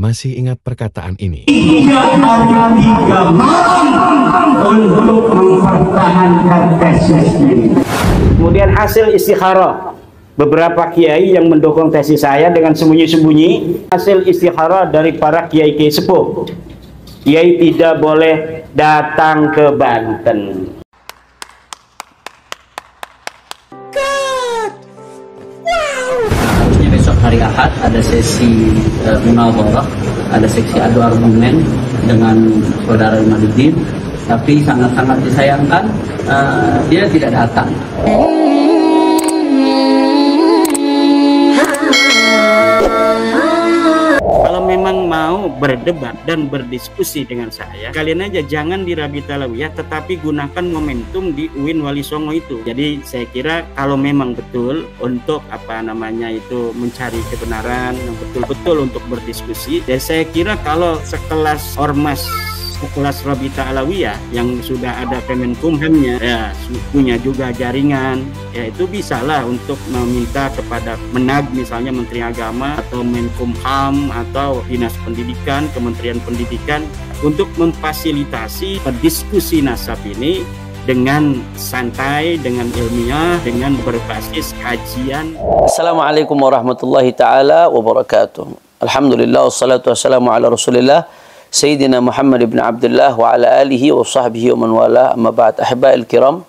Masih ingat perkataan ini? 3 hari 3 malam untuk mempertahankan tesis ini. Kemudian hasil istikharah. Beberapa kiai yang mendukung tesis saya dengan sembunyi-sembunyi. Hasil istikharah dari para kiai-kiai sepuh. Kiai tidak boleh datang ke Banten. Harusnya besok hari Ahad ada sesi munadharah, ada seksi adu argumen dengan saudara Imaduddin, tapi sangat-sangat disayangkan dia tidak datang. Kalau memang mau berdebat dan berdiskusi dengan saya, kalian aja jangan di Rabita Alawiyah, tetapi gunakan momentum di UIN Wali Songo itu. Jadi saya kira kalau memang betul untuk mencari kebenaran yang betul-betul untuk berdiskusi, dan saya kira kalau sekelas ormas, sekelas Rabita Alawiyah yang sudah ada Kemenkumhamnya, ya punya juga jaringan, ya itu bisalah untuk meminta kepada Menag misalnya Menteri Agama atau Menkumham atau Dinas Pendidikan, Kementerian Pendidikan untuk memfasilitasi diskusi nasab ini dengan santai, dengan ilmiah, dengan berbasis kajian. Assalamualaikum warahmatullahi ta'ala wabarakatuh. Alhamdulillah wassalatu wassalamu ala rasulillah Sayyidina Muhammad ibn Abdullah wa ala alihi wa sahbihi wa man wala, amma ba'd. Ahiba'il kiram,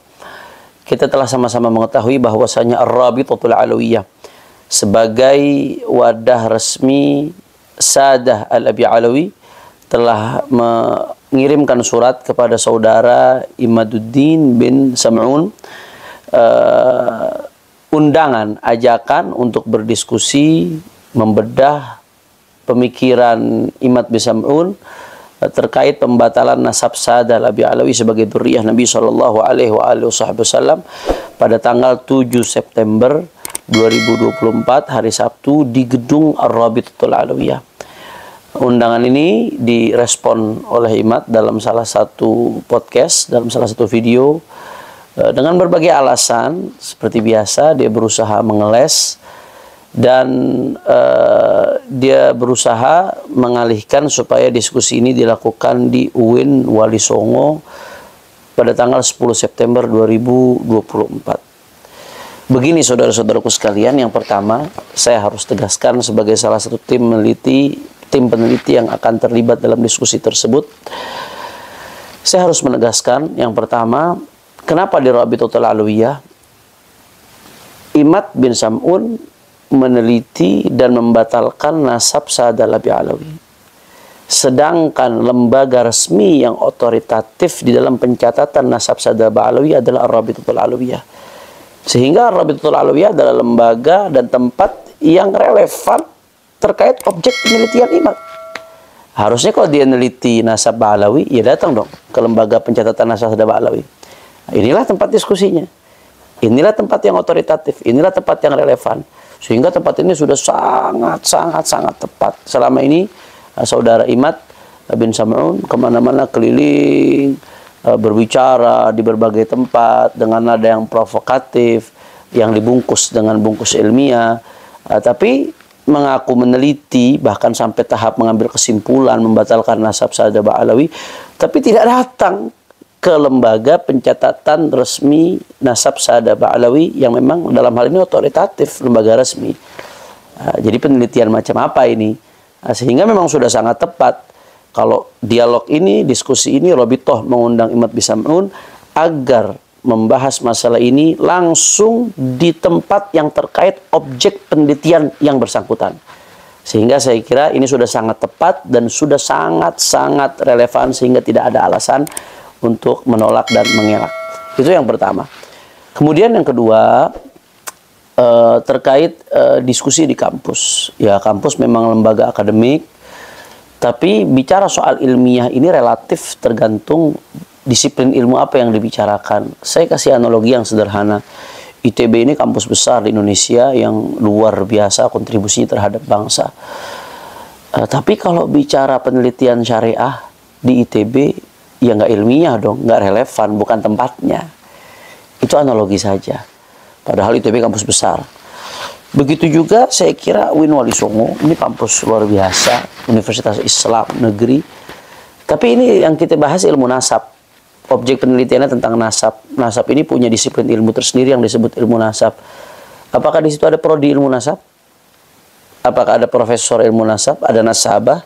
kita telah sama-sama mengetahui bahwasanya Ar-Rabitatul Alawiyah sebagai wadah resmi Sadah Al-Abi Alawi telah mengirimkan surat kepada saudara Imaduddin bin Sam'un, undangan, ajakan untuk berdiskusi, membedah pemikiran Imad bin Sam'un terkait pembatalan nasab Sadah Al-Abi Alawi sebagai dzurriyyah Nabi sallallahu alaihi wasallam pada tanggal 7 September 2024 hari Sabtu di gedung Ar-Rabitatul Alawiyah. Undangan ini direspon oleh Imad dalam salah satu podcast, dalam salah satu video, dengan berbagai alasan. Seperti biasa dia berusaha mengeles dan dia berusaha mengalihkan supaya diskusi ini dilakukan di UIN Wali Songo pada tanggal 10 September 2024. Begini saudara-saudaraku sekalian, yang pertama saya harus tegaskan sebagai salah satu tim peneliti yang akan terlibat dalam diskusi tersebut, saya harus menegaskan yang pertama, kenapa di Rabitatul Alawiyah Imad bin Sam'un meneliti dan membatalkan nasab Sadah Al-Abi Alawi, sedangkan lembaga resmi yang otoritatif di dalam pencatatan nasab Sadah Al-Abi Alawi adalah Ar-Rabitatul Alawiyah, sehingga Ar-Rabitatul Alawiyah adalah lembaga dan tempat yang relevan terkait objek penelitian Imad. Harusnya kalau dia meneliti nasab Ba'alawi, ya datang dong ke lembaga pencatatan nasab Sadah Ba'alawi. Nah, inilah tempat diskusinya, inilah tempat yang otoritatif, inilah tempat yang relevan. Sehingga tempat ini sudah sangat tepat. Selama ini saudara Imad bin Sam'un kemana-mana keliling, berbicara di berbagai tempat dengan nada yang provokatif, yang dibungkus dengan bungkus ilmiah, tapi mengaku meneliti, bahkan sampai tahap mengambil kesimpulan membatalkan nasab Sadah Ba'alawi, tapi tidak datang ke lembaga pencatatan resmi nasab Sadah Ba'alawi yang memang dalam hal ini otoritatif, lembaga resmi. Jadi penelitian macam apa ini? Sehingga memang sudah sangat tepat kalau dialog ini, diskusi ini, Rabithah mengundang Imad bin Sam'un agar membahas masalah ini langsung di tempat yang terkait objek penelitian yang bersangkutan. Sehingga saya kira ini sudah sangat tepat dan sudah sangat relevan, sehingga tidak ada alasan untuk menolak dan mengelak. Itu yang pertama. Kemudian yang kedua, terkait diskusi di kampus. Ya, kampus memang lembaga akademik, tapi bicara soal ilmiah ini relatif tergantung disiplin ilmu apa yang dibicarakan. Saya kasih analogi yang sederhana. ITB ini kampus besar di Indonesia yang luar biasa kontribusinya terhadap bangsa. Tapi kalau bicara penelitian syariah di ITB, ya nggak ilmiah dong, nggak relevan, bukan tempatnya. Itu analogi saja. Padahal ITB kampus besar. Begitu juga saya kira UIN Wali Songo, ini kampus luar biasa, Universitas Islam Negeri. Tapi ini yang kita bahas ilmu nasab. Objek penelitiannya tentang nasab. Nasab ini punya disiplin ilmu tersendiri yang disebut ilmu nasab. Apakah di situ ada prodi ilmu nasab? Apakah ada profesor ilmu nasab? Ada nasabah?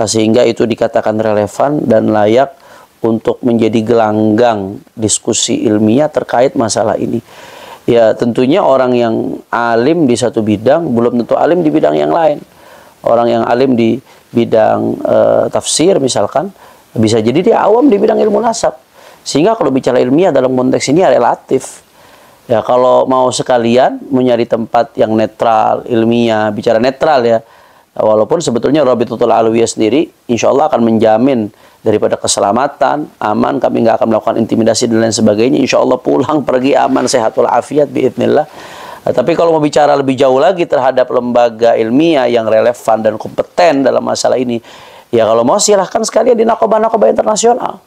Sehingga itu dikatakan relevan dan layak untuk menjadi gelanggang diskusi ilmiah terkait masalah ini. Ya tentunya orang yang alim di satu bidang belum tentu alim di bidang yang lain. Orang yang alim di bidang tafsir misalkan, bisa jadi dia awam di bidang ilmu nasab. Sehingga kalau bicara ilmiah dalam konteks ini relatif. Ya kalau mau sekalian mencari tempat yang netral, ilmiah, bicara netral ya. Walaupun sebetulnya Rabitatul Alawiyah sendiri insya Allah akan menjamin daripada keselamatan, aman, kami nggak akan melakukan intimidasi dan lain sebagainya. Insya Allah pulang pergi aman, sehat walafiat biidznillah. Tapi kalau mau bicara lebih jauh lagi terhadap lembaga ilmiah yang relevan dan kompeten dalam masalah ini, ya kalau mau silahkan sekalian di nakobah-nakobah internasional.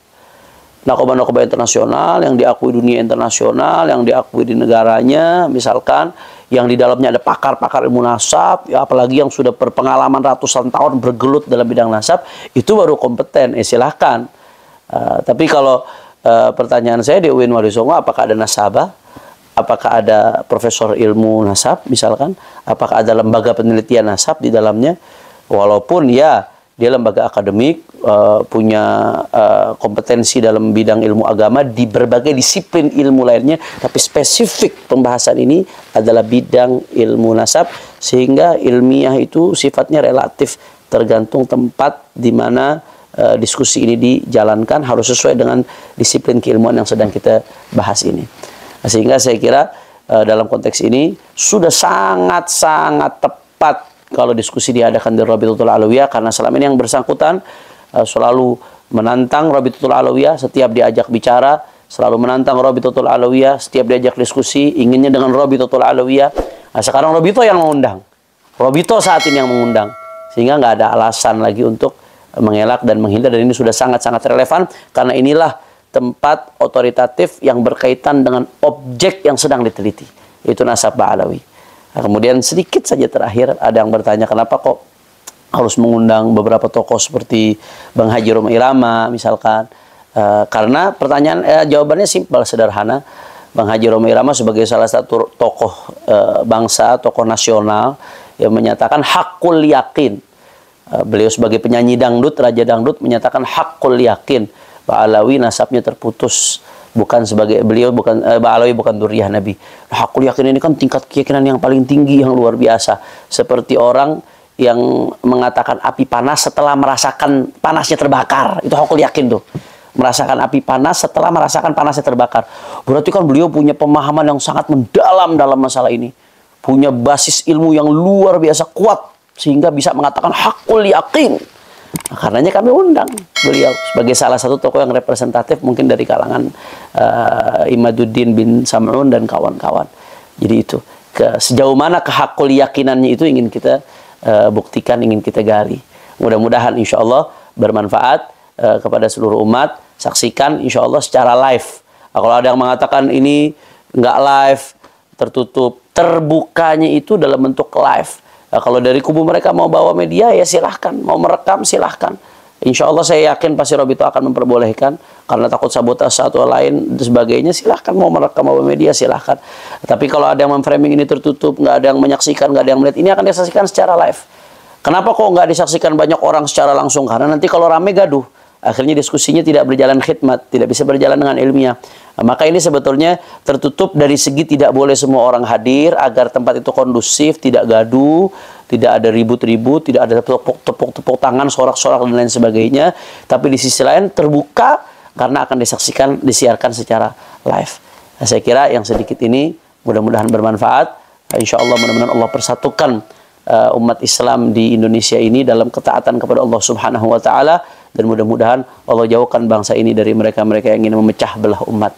Nakobah-nakobah internasional yang diakui dunia internasional, yang diakui di negaranya, misalkan yang di dalamnya ada pakar-pakar ilmu nasab, ya apalagi yang sudah berpengalaman ratusan tahun bergelut dalam bidang nasab, itu baru kompeten, silahkan. Tapi kalau pertanyaan saya di UIN Wali Songo, apakah ada nasabah? Apakah ada profesor ilmu nasab misalkan? Apakah ada lembaga penelitian nasab di dalamnya? Walaupun ya dia lembaga akademik, punya kompetensi dalam bidang ilmu agama di berbagai disiplin ilmu lainnya, tapi spesifik pembahasan ini adalah bidang ilmu nasab, sehingga ilmiah itu sifatnya relatif, tergantung tempat di mana diskusi ini dijalankan, harus sesuai dengan disiplin keilmuan yang sedang kita bahas ini. Sehingga saya kira dalam konteks ini sudah sangat-sangat tepat kalau diskusi diadakan di Rabitatul Alawiyah, karena selama ini yang bersangkutan selalu menantang Rabitatul Alawiyah setiap diajak bicara, selalu menantang Rabitatul Alawiyah setiap diajak diskusi, inginnya dengan Rabitatul Alawiyah. Nah, sekarang Rabito yang mengundang, Rabito saat ini yang mengundang, sehingga nggak ada alasan lagi untuk mengelak dan menghindar, dan ini sudah sangat-sangat relevan karena inilah tempat otoritatif yang berkaitan dengan objek yang sedang diteliti, yaitu nasab Ba'alawi. Nah, kemudian sedikit saja terakhir, ada yang bertanya kenapa kok harus mengundang beberapa tokoh seperti Bang Haji Roma Irama misalkan. Karena pertanyaan jawabannya simpel, sederhana. Bang Haji Roma Irama sebagai salah satu tokoh bangsa, tokoh nasional yang menyatakan hakul yakin. Beliau sebagai penyanyi dangdut, raja dangdut, menyatakan hakul yakin Ba'alawi nasabnya terputus, bukan sebagai beliau, bukan Ba'alawi bukan dzurriyyah Nabi. Hakul yakin ini kan tingkat keyakinan yang paling tinggi, yang luar biasa. Seperti orang yang mengatakan api panas setelah merasakan panasnya terbakar, itu hakul yakin tuh. Merasakan api panas setelah merasakan panasnya terbakar. Berarti kan beliau punya pemahaman yang sangat mendalam dalam masalah ini, punya basis ilmu yang luar biasa kuat sehingga bisa mengatakan hakul yakin. Nah, karenanya kami undang beliau sebagai salah satu tokoh yang representatif mungkin dari kalangan Imaduddin bin Sam'un dan kawan-kawan. Jadi itu sejauh mana kehakul yakinannya itu ingin kita buktikan, ingin kita gali. Mudah-mudahan insya Allah bermanfaat kepada seluruh umat. Saksikan insya Allah secara live. Nah, kalau ada yang mengatakan ini nggak live, tertutup, terbukanya itu dalam bentuk live. Nah, kalau dari kubu mereka mau bawa media ya silahkan, mau merekam silahkan. Insya Allah saya yakin pasti Robito akan memperbolehkan, karena takut sabotase atau lain dan sebagainya, silahkan mau merekam bawa media silahkan. Tapi kalau ada yang memframing ini tertutup, nggak ada yang menyaksikan, nggak ada yang melihat, ini akan disaksikan secara live. Kenapa kok nggak disaksikan banyak orang secara langsung? Karena nanti kalau rame gaduh, akhirnya diskusinya tidak berjalan khidmat, tidak bisa berjalan dengan ilmiah. Nah, maka ini sebetulnya tertutup dari segi tidak boleh semua orang hadir, agar tempat itu kondusif, tidak gaduh, tidak ada ribut-ribut, tidak ada tepuk-tepuk tangan, sorak-sorak dan lain sebagainya. Tapi di sisi lain terbuka karena akan disaksikan, disiarkan secara live. Nah, saya kira yang sedikit ini mudah-mudahan bermanfaat. Insya Allah mudah-mudahan Allah persatukan umat Islam di Indonesia ini dalam ketaatan kepada Allah Subhanahu wa Ta'ala, dan mudah-mudahan Allah jauhkan bangsa ini dari mereka-mereka yang ingin memecah belah umat.